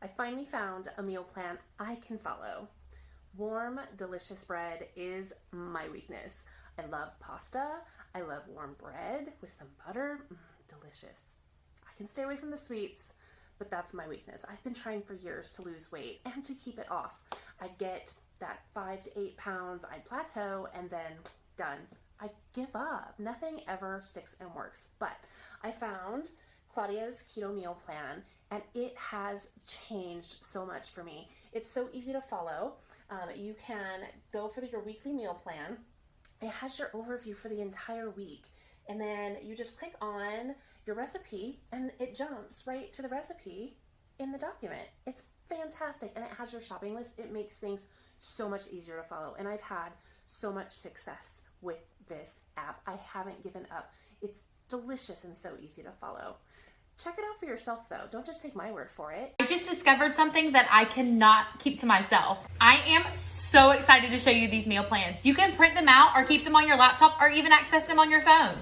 I finally found a meal plan I can follow. Warm, delicious bread is my weakness. I love pasta. I love warm bread with some butter. Delicious. I can stay away from the sweets, but that's my weakness. I've been trying for years to lose weight and to keep it off. I'd get that 5 to 8 pounds, I'd plateau, and then done. I give up. Nothing ever sticks and works. But I found Claudia's keto meal plan, and it has changed so much for me. It's so easy to follow. You can go for your weekly meal plan. It has your overview for the entire week, and then you just click on your recipe and it jumps right to the recipe in the document. It's fantastic, and it has your shopping list. It makes things so much easier to follow, and I've had so much success with this app. I haven't given up. It's delicious and so easy to follow. Check it out for yourself though. Don't just take my word for it. I just discovered something that I cannot keep to myself. I am so excited to show you these meal plans. You can print them out or keep them on your laptop or even access them on your phone.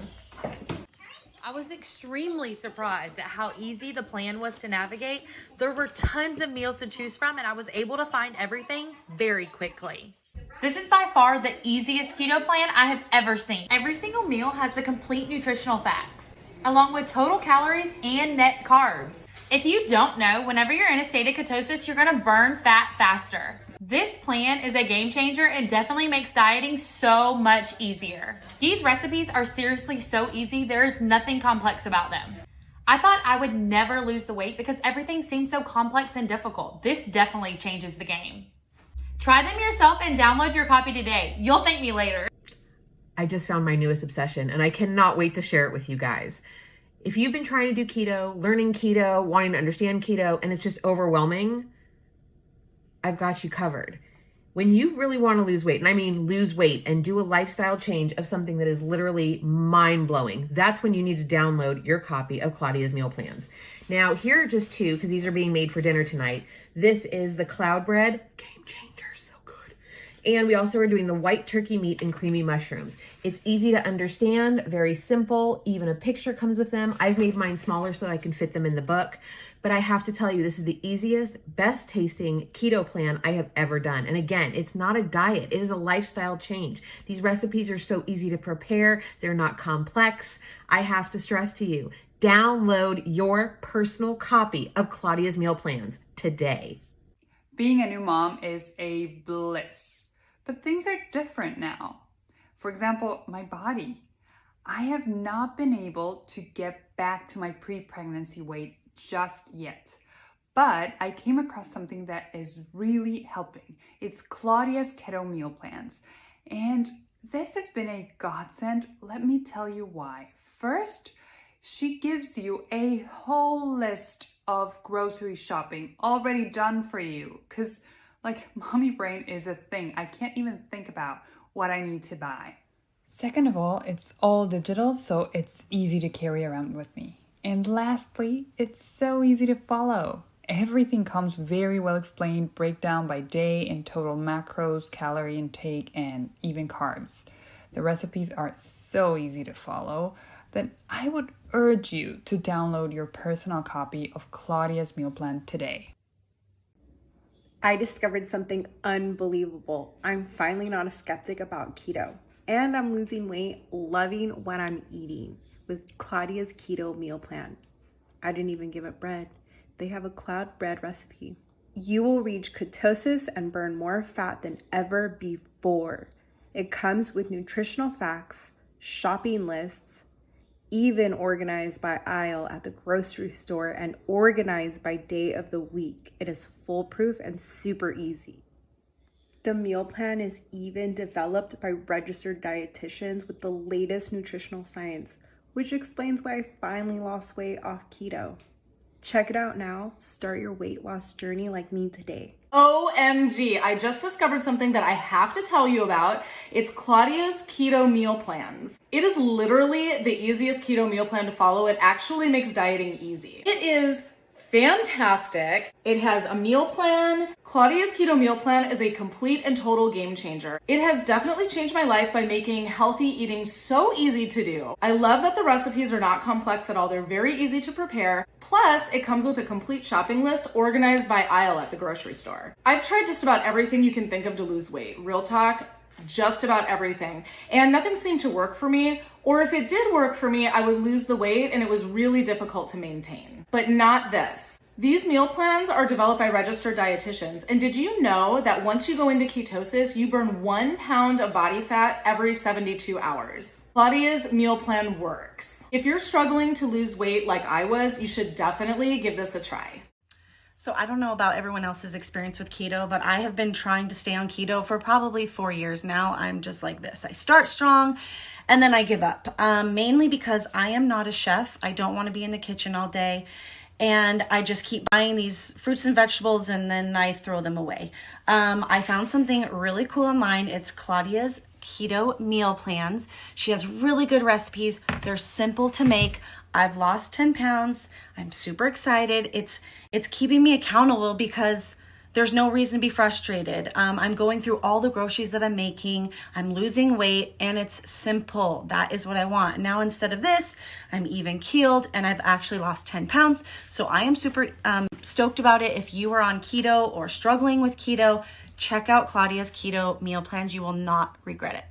I was extremely surprised at how easy the plan was to navigate. There were tons of meals to choose from, and I was able to find everything very quickly. This is by far the easiest keto plan I have ever seen. Every single meal has the complete nutritional facts, along with total calories and net carbs. If you don't know, whenever you're in a state of ketosis, you're gonna burn fat faster. This plan is a game changer and definitely makes dieting so much easier. These recipes are seriously so easy, there is nothing complex about them. I thought I would never lose the weight because everything seems so complex and difficult. This definitely changes the game. Try them yourself and download your copy today. You'll thank me later. I just found my newest obsession, and I cannot wait to share it with you guys. If you've been trying to do keto, learning keto, wanting to understand keto, and it's just overwhelming, I've got you covered. When you really want to lose weight, and I mean lose weight and do a lifestyle change of something that is literally mind-blowing, that's when you need to download your copy of Claudia's meal plans. Now, here are just two, because these are being made for dinner tonight. This is the cloud bread, game changer, so good. And we also are doing the white turkey meat and creamy mushrooms. It's easy to understand, very simple, even a picture comes with them. I've made mine smaller so that I can fit them in the book. But I have to tell you, this is the easiest, best tasting keto plan I have ever done. And again, it's not a diet, it is a lifestyle change. These recipes are so easy to prepare, they're not complex. I have to stress to you, download your personal copy of Claudia's meal plans today. Being a new mom is a bliss, but things are different now. For example, my body. I have not been able to get back to my pre-pregnancy weight just yet, but I came across something that is really helping. It's Claudia's keto meal plans, and this has been a godsend. Let me tell you why. First, she gives you a whole list of grocery shopping already done for you, because like mommy brain is a thing. I can't even think about what I need to buy. Second of all, it's all digital, so it's easy to carry around with me. And lastly, it's so easy to follow. Everything comes very well explained, breakdown by day and total macros, calorie intake, and even carbs. The recipes are so easy to follow that I would urge you to download your personal copy of Claudia's meal plan today. I discovered something unbelievable. I'm finally not a skeptic about keto, and I'm losing weight, loving what I'm eating with Claudia's keto meal plan. I didn't even give up bread. They have a cloud bread recipe. You will reach ketosis and burn more fat than ever before. It comes with nutritional facts, shopping lists, even organized by aisle at the grocery store and organized by day of the week. It is foolproof and super easy. The meal plan is even developed by registered dietitians with the latest nutritional science, which explains why I finally lost weight off keto. Check it out now. Start your weight loss journey like me today. OMG, I just discovered something that I have to tell you about. It's Claudia's keto meal plans. It is literally the easiest keto meal plan to follow. It actually makes dieting easy. It is fantastic. It has a meal plan. Claudia's keto meal plan is a complete and total game changer. It has definitely changed my life by making healthy eating so easy to do. I love that the recipes are not complex at all. They're very easy to prepare. Plus, it comes with a complete shopping list organized by aisle at the grocery store. I've tried just about everything you can think of to lose weight. Real talk, just about everything. And nothing seemed to work for me. Or if it did work for me, I would lose the weight and it was really difficult to maintain. But not this. These meal plans are developed by registered dietitians. And did you know that once you go into ketosis, you burn 1 pound of body fat every 72 hours? Claudia's meal plan works. If you're struggling to lose weight like I was, you should definitely give this a try. So I don't know about everyone else's experience with keto, but I have been trying to stay on keto for probably 4 years now. I'm just like this. I start strong and then I give up, mainly because I am not a chef. I don't want to be in the kitchen all day. And I just keep buying these fruits and vegetables and then I throw them away. I found something really cool online. It's Claudia's keto meal plans. She has really good recipes. They're simple to make. I've lost 10 pounds. I'm super excited. It's keeping me accountable because there's no reason to be frustrated. I'm going through all the groceries that I'm making. I'm losing weight and it's simple. That is what I want. Now, instead of this, I'm even keeled and I've actually lost 10 pounds. So I am super stoked about it. If you are on keto or struggling with keto, check out Claudia's keto meal plans. You will not regret it.